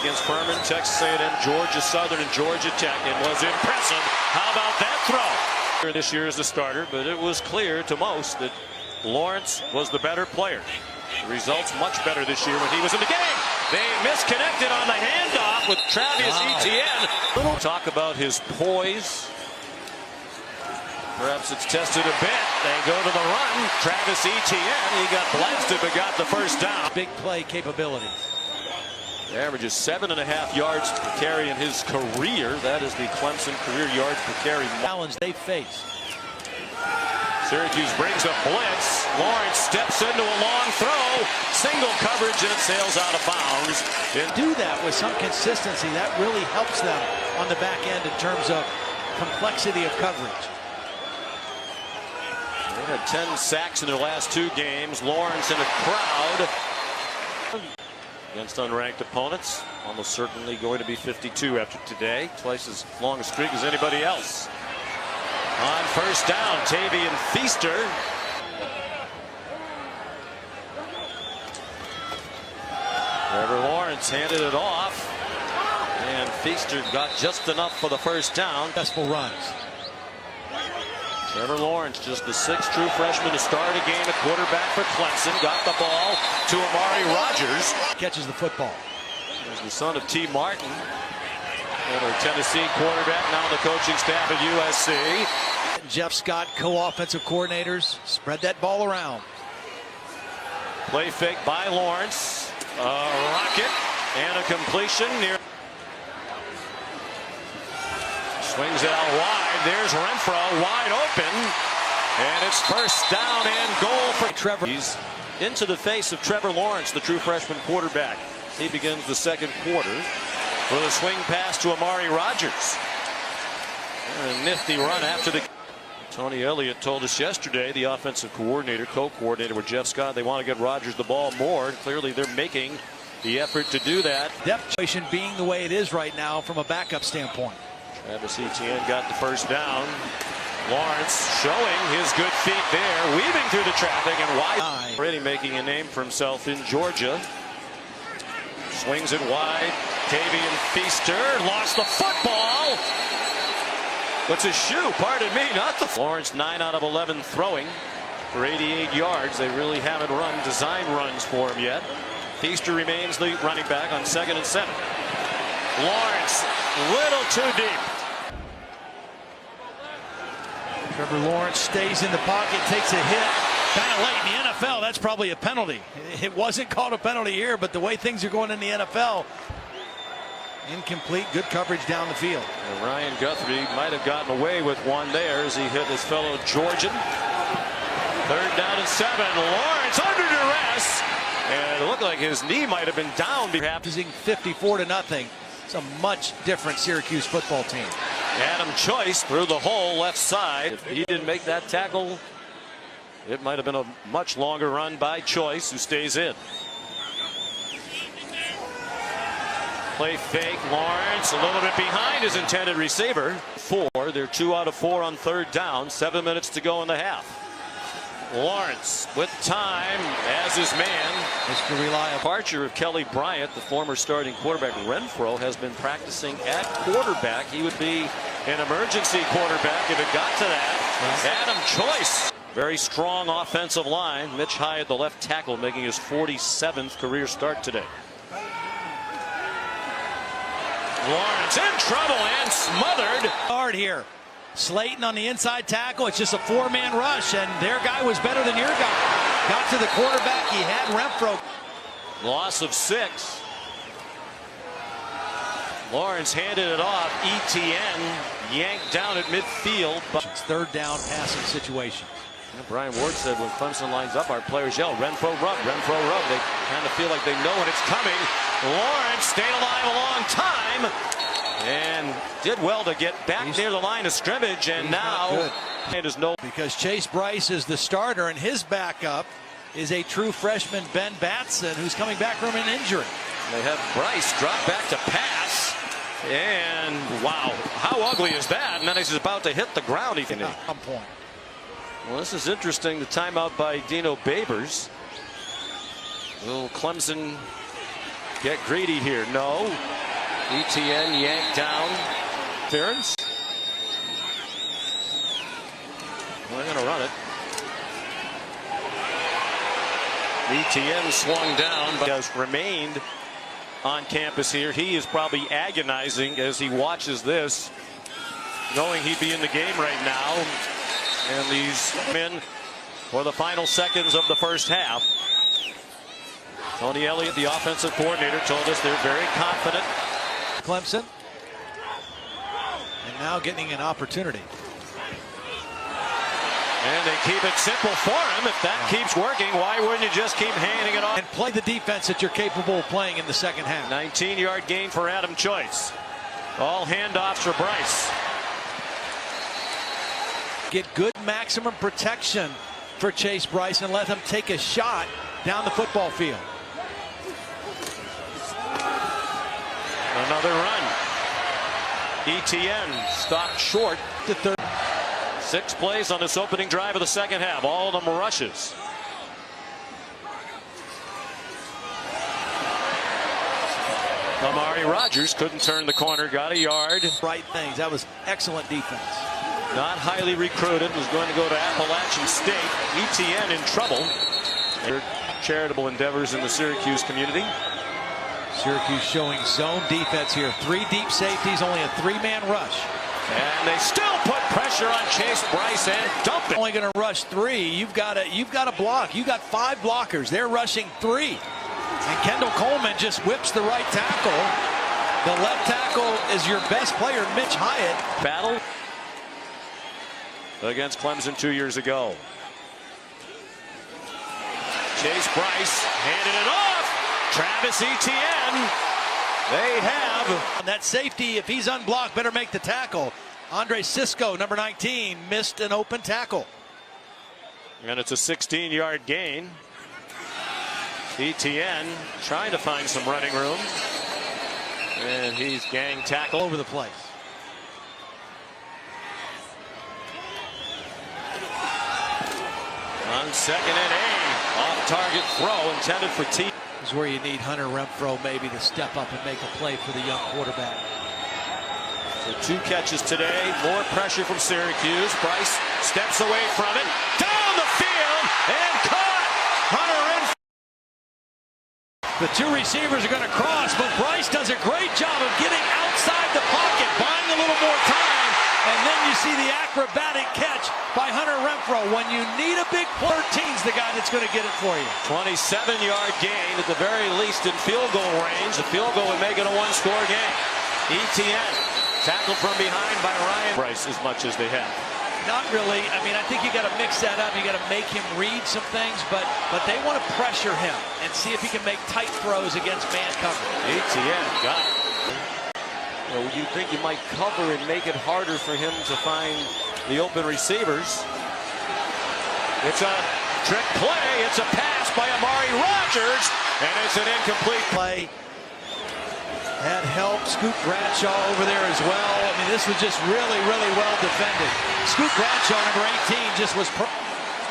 against Furman, Texas A&M, Georgia Southern, and Georgia Tech. It was impressive. How about that throw? This year as the starter, but it was clear to most that Lawrence was the better player. The results much better this year when he was in the game. They misconnected on the handoff with Travis Etienne. Little talk about his poise. Perhaps it's tested a bit. They go to the run. Travis Etienne, he got blasted but got the first down. Big play capabilities. He averages 7.5 yards per carry in his career. That is the Clemson career yards per carry Challenge they face. Syracuse brings a blitz. Lawrence steps into a long throw. Single coverage and it sails out of bounds. Do that with some consistency. That really helps them on the back end in terms of complexity of coverage. They had 10 sacks in their last 2 games. Lawrence in a crowd against unranked opponents. Almost certainly going to be 52 after today. Twice as long a streak as anybody else. On first down, Tavian Feaster. Trevor Lawrence handed it off. And Feaster got just enough for the first down. Successful runs. Trevor Lawrence, just the 6th true freshman to start a game at quarterback for Clemson. Got the ball to Amari Rogers. Catches the football. He's the son of T. Martin. Former Tennessee quarterback, now the coaching staff at USC. Jeff Scott, co-offensive coordinators, spread that ball around. Play fake by Lawrence. A rocket and a completion near. Swings it out wide. There's Renfrow wide open. And it's first down and goal for Trevor. He's into the face of Trevor Lawrence, the true freshman quarterback. He begins the second quarter with a swing pass to Amari Rogers. And a nifty run after the. Tony Elliott told us yesterday, the offensive coordinator, co-coordinator with Jeff Scott, they want to get Rogers the ball more. Clearly they're making the effort to do that. Depth situation being the way it is right now from a backup standpoint. Travis Etienne got the first down. Lawrence showing his good feet there, weaving through the traffic and wide. Already making a name for himself in Georgia. Swings it wide. Tavian Feaster lost the football. What's his shoe? Pardon me, not the. Lawrence 9 out of 11 throwing for 88 yards. They really haven't run design runs for him yet. Feaster remains the running back on 2nd and 7. Lawrence, little too deep. Trevor Lawrence stays in the pocket, takes a hit. Kind of late in the NFL. That's probably a penalty. It wasn't called a penalty here, but the way things are going in the NFL. Incomplete, good coverage down the field. And Ryan Guthrie might have gotten away with one there as he hit his fellow Georgian. 3rd down and 7. Lawrence under duress. And it looked like his knee might have been down. Losing 54-0. It's a much different Syracuse football team. Adam Choice through the hole left side. If he didn't make that tackle, it might have been a much longer run by Choice, who stays in. Play fake. Lawrence a little bit behind his intended receiver. 4. They're 2 out of 4 on 3rd down. 7 minutes to go in the half. Lawrence with time as his man. Mr. Reliable. Departure of Kelly Bryant, the former starting quarterback. Renfrow has been practicing at quarterback. He would be an emergency quarterback if it got to that. Yes. Adam Choice. Very strong offensive line. Mitch Hyatt, the left tackle, making his 47th career start today. Lawrence in trouble and smothered. Hard here. Slayton on the inside tackle. It's just a 4-man rush, and their guy was better than your guy. Got to the quarterback. He had Renfrow. Loss of 6. Lawrence handed it off. Etienne yanked down at midfield. It's 3rd down passing situation. Brian Ward said when Clemson lines up, our players yell, Renfrow rub, Renfrow rub. They kind of feel like they know when it's coming. Lawrence stayed alive a long time and did well to get back near the line of scrimmage. And now it is no. Because Chase Bryce is the starter, and his backup is a true freshman, Ben Batson, who's coming back from an injury. They have Bryce drop back to pass. And wow, how ugly is that? And then he's about to hit the ground. At some point. Well, this is interesting. The timeout by Dino Babers. Will Clemson get greedy here. No. ETN yanked down. Interference. They're going to run it. ETN swung down, but has remained on campus here. He is probably agonizing as he watches this, knowing he'd be in the game right now. And these men for the final seconds of the first half. Tony Elliott, the offensive coordinator, told us they're very confident. Clemson. And now getting an opportunity. And they keep it simple for him. If that keeps working, why wouldn't you just keep handing it off? And play the defense that you're capable of playing in the second half. 19-yard gain for Adam Choice. All handoffs for Bryce. Get good maximum protection for Chase Bryce and let him take a shot down the football field. Another run. ETN stopped short. The third. 6 plays on this opening drive of the second half. All of them rushes. Amari Rogers couldn't turn the corner. Got a yard. Right things. That was excellent defense. Not highly recruited. Was going to go to Appalachian State. ETN in trouble. Their charitable endeavors in the Syracuse community. Syracuse showing zone defense here. 3 deep safeties, only a 3-man rush. And they still put pressure on Chase Bryce and dump it. Only going to rush 3. You've got to block. You've got 5 blockers. They're rushing 3. And Kendall Coleman just whips the right tackle. The left tackle is your best player, Mitch Hyatt. Battle against Clemson 2 years ago. Chase Bryce handed it off. Travis Etienne. They have. That safety, if he's unblocked, better make the tackle. Andre Sisco, number 19, missed an open tackle. And it's a 16-yard gain. Etienne trying to find some running room. And he's gang tackled over the place. On 2nd and 8. Off-target throw intended for T. This is where you need Hunter Renfrow maybe to step up and make a play for the young quarterback. So 2 catches today. More pressure from Syracuse. Bryce steps away from it. Down the field and caught. Hunter Renfrow. The 2 receivers are going to cross, but Bryce does a great job of getting outside the pocket, buying a little more time, and then you see the acrobatic catch by Hunter Renfrow. When you need a big 13's the guy that's going to get it for you. 27-yard gain at the very least in field goal range. The field goal would make it a 1-score game. ETN tackled from behind by Ryan Bryce as much as they have. Not really. I mean, I think you got to mix that up. You got to make him read some things, but they want to pressure him and see if he can make tight throws against man coverage. ETN got it. You know, you think you might cover and make it harder for him to find the open receivers. It's a trick play. It's a pass by Amari Rogers, and it's an incomplete play. Had help. Scoot Bradshaw over there as well. I mean, this was just really, really well defended. Scoot Bradshaw, number 18, just was.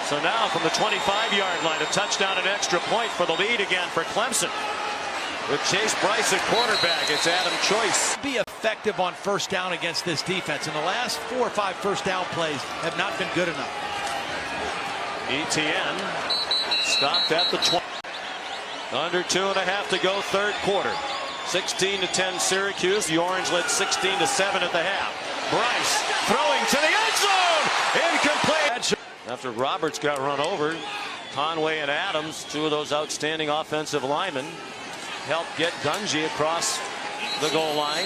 So now from the 25-yard line, a touchdown and extra point for the lead again for Clemson. With Chase Bryce at quarterback, it's Adam Choice. Be effective on first down against this defense. And the last 4 or 5 first down plays have not been good enough. ETN stopped at the 20. Under 2.5 to go, third quarter. 16-10 Syracuse. The Orange led 16-7 at the half. Bryce throwing to the end zone. Incomplete. After Roberts got run over, Conway and Adams, 2 of those outstanding offensive linemen, helped get Gunji across the goal line.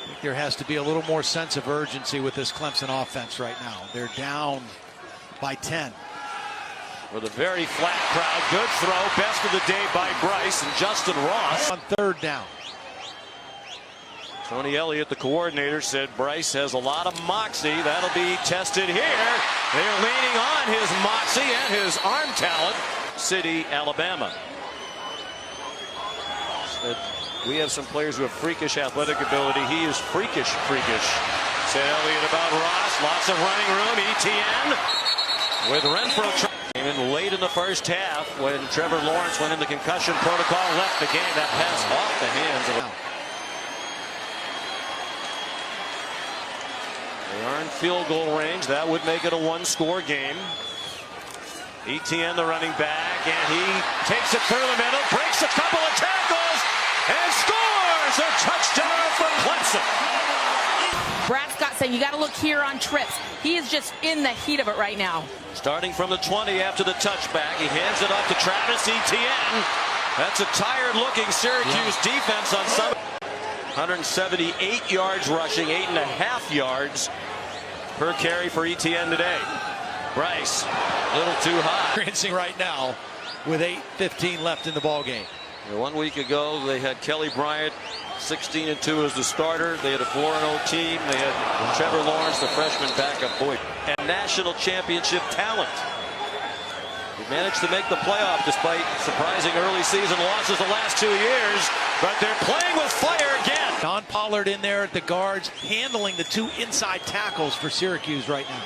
I think there has to be a little more sense of urgency with this Clemson offense right now. They're down by 10. With a very flat crowd. Good throw. Best of the day by Bryce and Justin Ross. On third down. Tony Elliott, the coordinator, said Bryce has a lot of moxie. That'll be tested here. They're leaning on his moxie and his arm talent. City, Alabama. Said, we have some players who have freakish athletic ability. He is freakish. Said Elliott about Ross. Lots of running room. ETN with Renfrow. Came in late in the first half when Trevor Lawrence went into concussion protocol, left the game. That pass off the hands of They are in field goal range. That would make it a one-score game. Etienne, the running back, and he takes it through the middle, breaks a couple of tackles, and scores a touchdown for Clemson. Brad Scott saying you got to look here on trips. He is just in the heat of it right now. Starting from the 20 after the touchback, he hands it off to Travis Etienne. That's a tired-looking Syracuse defense on some. 178 yards rushing, 8.5 yards per carry for Etienne today. Bryce, a little too high. Experiencing right now with 8:15 left in the ball game. 1 week ago, they had Kelly Bryant, 16-2 as the starter. They had a 4-0 team. They had Trevor Lawrence, the freshman backup boy, and national championship talent. They managed to make the playoff despite surprising early season losses the last 2 years, but they're playing with fire again. Don Pollard in there at the guards, handling the two inside tackles for Syracuse right now.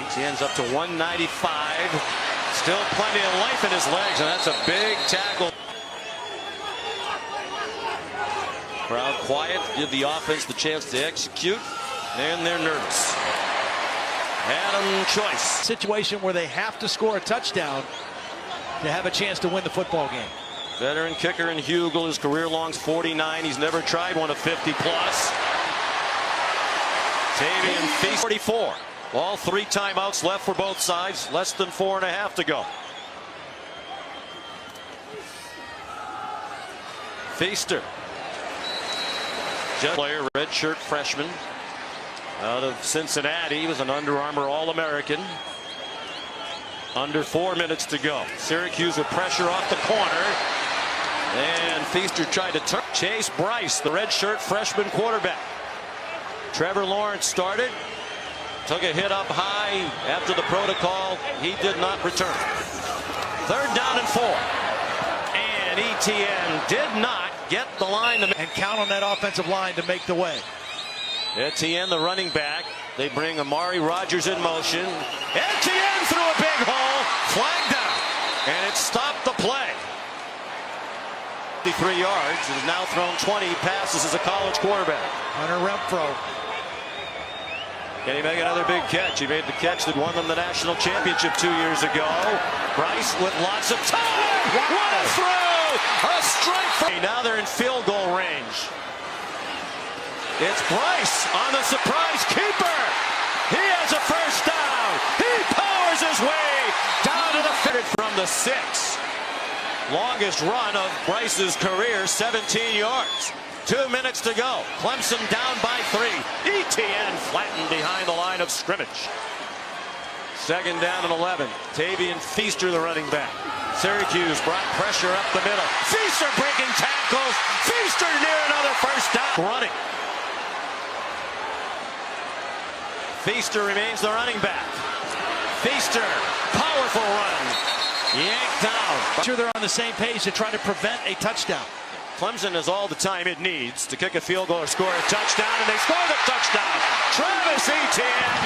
Etienne's up to 195. Still plenty of life in his legs, and that's a big tackle. Crowd quiet, give the offense the chance to execute, and they're nervous. Adam Choice. Situation where they have to score a touchdown to have a chance to win the football game. Veteran kicker in Hugel, his career long's 49. He's never tried one of 50 plus. Tavian Feast 44. All 3 timeouts left for both sides. Less than 4.5 to go. Feaster. Just player, redshirt freshman out of Cincinnati. He was an Under Armour All-American. Under 4 minutes to go. Syracuse with pressure off the corner. And Feaster tried to turn. Chase Bryce, the redshirt freshman quarterback. Trevor Lawrence started. Took a hit up high after the protocol. He did not return. 3rd down and 4. And Etienne did not get the line to and count on that offensive line to make the way. Etienne, the running back. They bring Amari Rodgers in motion. Etienne threw a big hole. Flag down. And it stopped the play. 53 yards. He's now thrown 20 passes as a college quarterback. Hunter Renfrow. Can he make another big catch? He made the catch that won them the national championship 2 years ago. Bryce with lots of time. What a throw! A strike. Now they're in field goal range. It's Bryce on the surprise keeper. He has a first down. He powers his way down to the finish from the 6. Longest run of Bryce's career, 17 yards. 2 minutes to go. Clemson down by 3. Etienne flattened behind the line of scrimmage. 2nd down and 11. Tavian Feaster, the running back. Syracuse brought pressure up the middle. Feaster breaking tackles. Feaster near another first down. Running. Feaster remains the running back. Feaster, powerful run. Yanked down. Sure, they're on the same page to try to prevent a touchdown. Clemson has all the time it needs to kick a field goal or score a touchdown, and they score the touchdown. Travis Etienne.